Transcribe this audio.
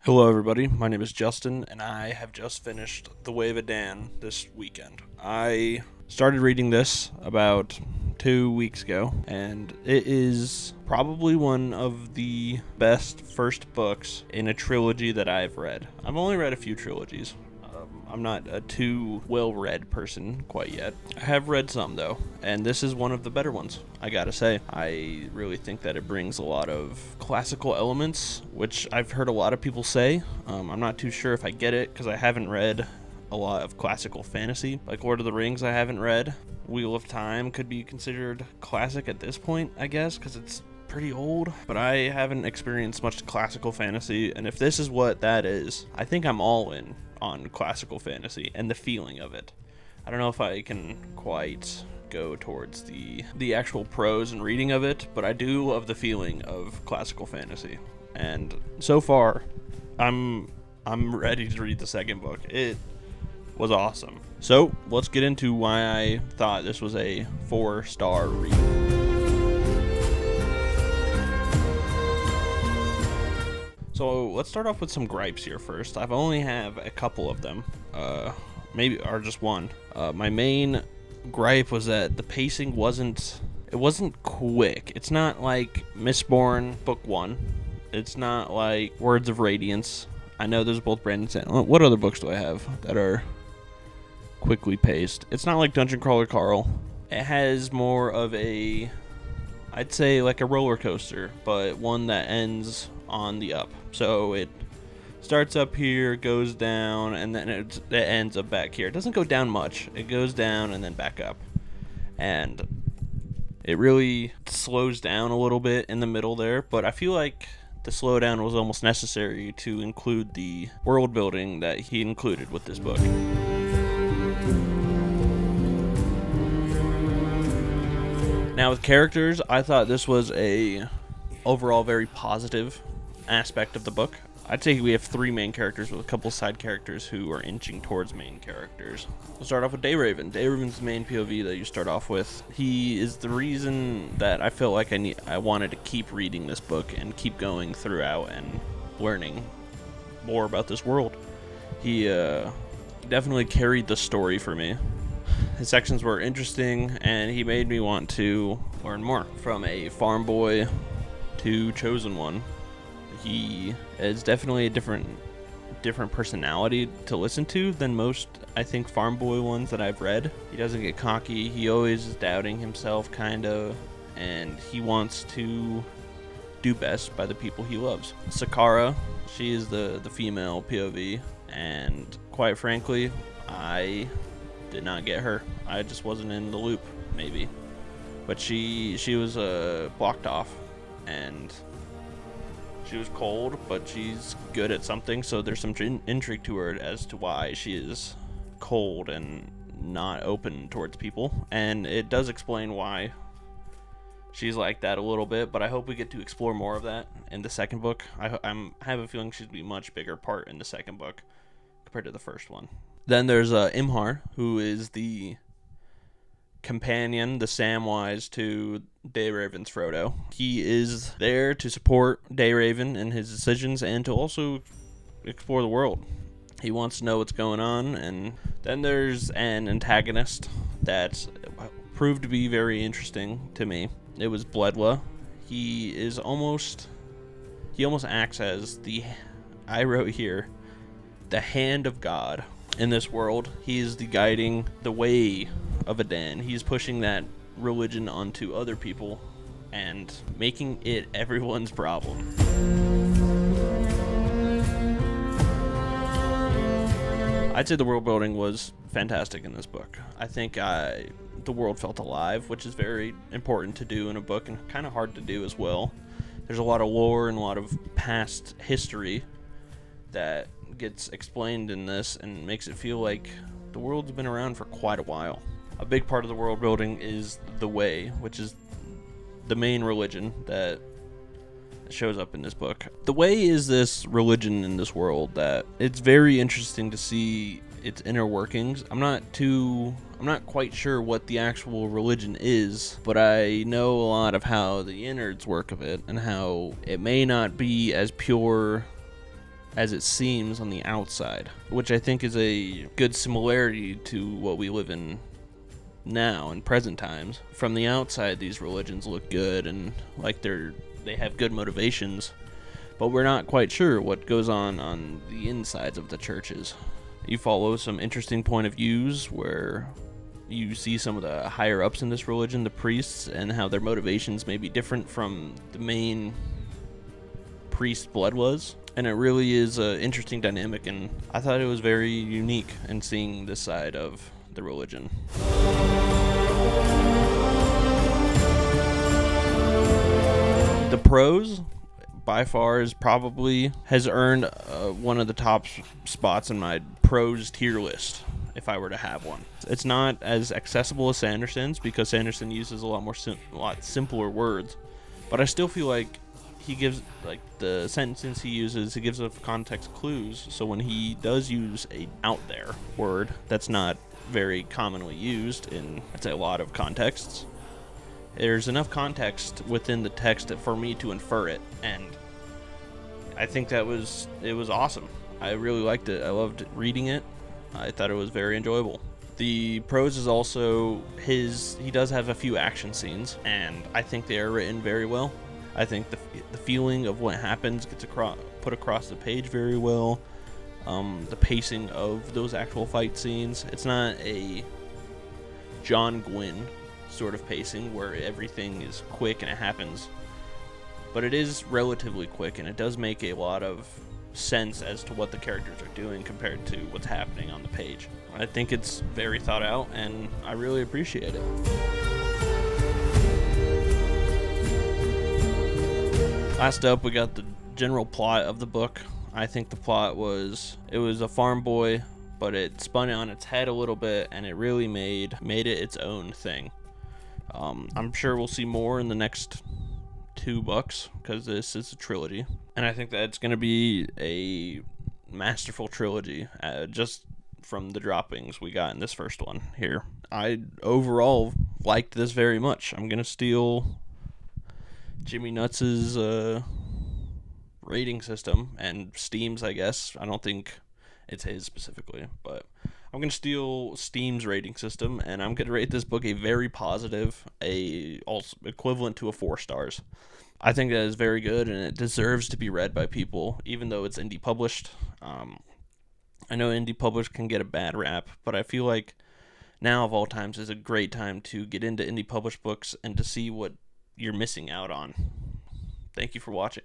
Hello, everybody. My name is Justin, and I have just finished The Way of Edan this weekend. I started reading this about 2 weeks ago, and it is probably one of the best first books in a trilogy that I've read. I've only read a few trilogies. I'm not a too well-read person quite yet. I have read some, though, and this is one of the better ones, I gotta say. I really think that it brings a lot of classical elements, which I've heard a lot of people say. I'm not too sure if I get it, because I haven't read a lot of classical fantasy. Like Lord of the Rings, I haven't read. Wheel of Time could be considered classic at this point, I guess, because it's pretty old, but I haven't experienced much classical fantasy, and if this is what that is, I think I'm all in on classical fantasy and the feeling of it. I don't know if I can quite go towards the actual prose and reading of it, but I do love the feeling of classical fantasy. And so far, I'm ready to read the second book. It was awesome. So let's get into why I thought this was a 4-star read. So let's start off with some gripes here first. I've only have a couple of them, maybe or just one. My main gripe was that the pacing wasn't quick. It's not like Mistborn Book 1. It's not like Words of Radiance. I know those are both Brandon Sanderson. What other books do I have that are quickly paced? It's not like Dungeon Crawler Carl. It has more of a, I'd say like a roller coaster, but one that ends on the up. So it starts up here, goes down, and then it ends up back here. It doesn't go down much. It goes down and then back up. And it really slows down a little bit in the middle there, but I feel like the slowdown was almost necessary to include the world building that he included with this book. Now with characters, I thought this was a overall very positive aspect of the book. I'd say we have 3 main characters with a couple side characters who are inching towards main characters. We'll start off with Dayraven. Dayraven's the main POV that you start off with. He is the reason that I felt like I wanted to keep reading this book and keep going throughout and learning more about this world. He definitely carried the story for me. His sections were interesting, and he made me want to learn more. From a farm boy to chosen one, he is definitely a different personality to listen to than most, I think, farm boy ones that I've read. He doesn't get cocky. He always is doubting himself, kind of, and he wants to do best by the people he loves. Sakara, she is the female POV, and quite frankly, I did not get her. I just wasn't in the loop, maybe. But she was blocked off, and she was cold, but she's good at something, so there's some intrigue to her as to why she is cold and not open towards people, and it does explain why she's like that a little bit, but I hope we get to explore more of that in the second book. I have a feeling she'd be a much bigger part in the second book compared to the first one. Then there's Imhar, who is the companion, the Samwise to Dayraven's Frodo. He is there to support Dayraven in his decisions and to also explore the world. He wants to know what's going on. And then there's an antagonist that proved to be very interesting to me. It was Bledla. He almost acts as I wrote here, the hand of God in this world. He is the guiding the way of Edan. He's pushing that religion onto other people and making it everyone's problem. I'd say the world building was fantastic in this book. I think the world felt alive, which is very important to do in a book and kind of hard to do as well. There's a lot of lore and a lot of past history that gets explained in this and makes it feel like the world's been around for quite a while. A big part of the world building is the Way, which is the main religion that shows up in this book. The Way is this religion in this world that it's very interesting to see its inner workings. I'm not quite sure what the actual religion is, but I know a lot of how the innards work of it and how it may not be as pure as it seems on the outside, which I think is a good similarity to what we live in now in present times. From the outside, these religions look good and like they have good motivations, but we're not quite sure what goes on the insides of the churches. You follow some interesting point of views where you see some of the higher ups in this religion, the priests, and how their motivations may be different from the main priest blood was. And it really is an interesting dynamic, and I thought it was very unique in seeing this side of the religion. The prose, by far, has earned one of the top spots in my prose tier list, if I were to have one. It's not as accessible as Sanderson's, because Sanderson uses a lot simpler words, but I still feel like he gives, like, the sentences he uses, he gives us context clues, so when he does use a out there word that's not very commonly used in, I'd say, a lot of contexts, there's enough context within the text for me to infer it, and I think it was awesome. I really liked it. I loved reading it. I thought it was very enjoyable. The prose is also he does have a few action scenes, and I think they are written very well. I think the feeling of what happens gets put across the page very well. The pacing of those actual fight scenes, it's not a John Gwynne sort of pacing where everything is quick and it happens, but it is relatively quick, and it does make a lot of sense as to what the characters are doing compared to what's happening on the page. I think it's very thought out, and I really appreciate it. Last up, we got the general plot of the book. I think the plot was a farm boy, but it spun it on its head a little bit, and it really made it its own thing. I'm sure we'll see more in the next 2 books, because this is a trilogy, and I think that it's going to be a masterful trilogy, just from the droppings we got in this first one here. I overall liked this very much. I'm going to steal Jimmy Nuts's rating system, and Steam's, I guess. I don't think it's his specifically, but I'm going to steal Steam's rating system, and I'm going to rate this book a very positive, also equivalent to a 4 stars. I think that is very good, and it deserves to be read by people, even though it's indie published. I know indie published can get a bad rap, but I feel like now of all times is a great time to get into indie published books and to see what you're missing out on. Thank you for watching.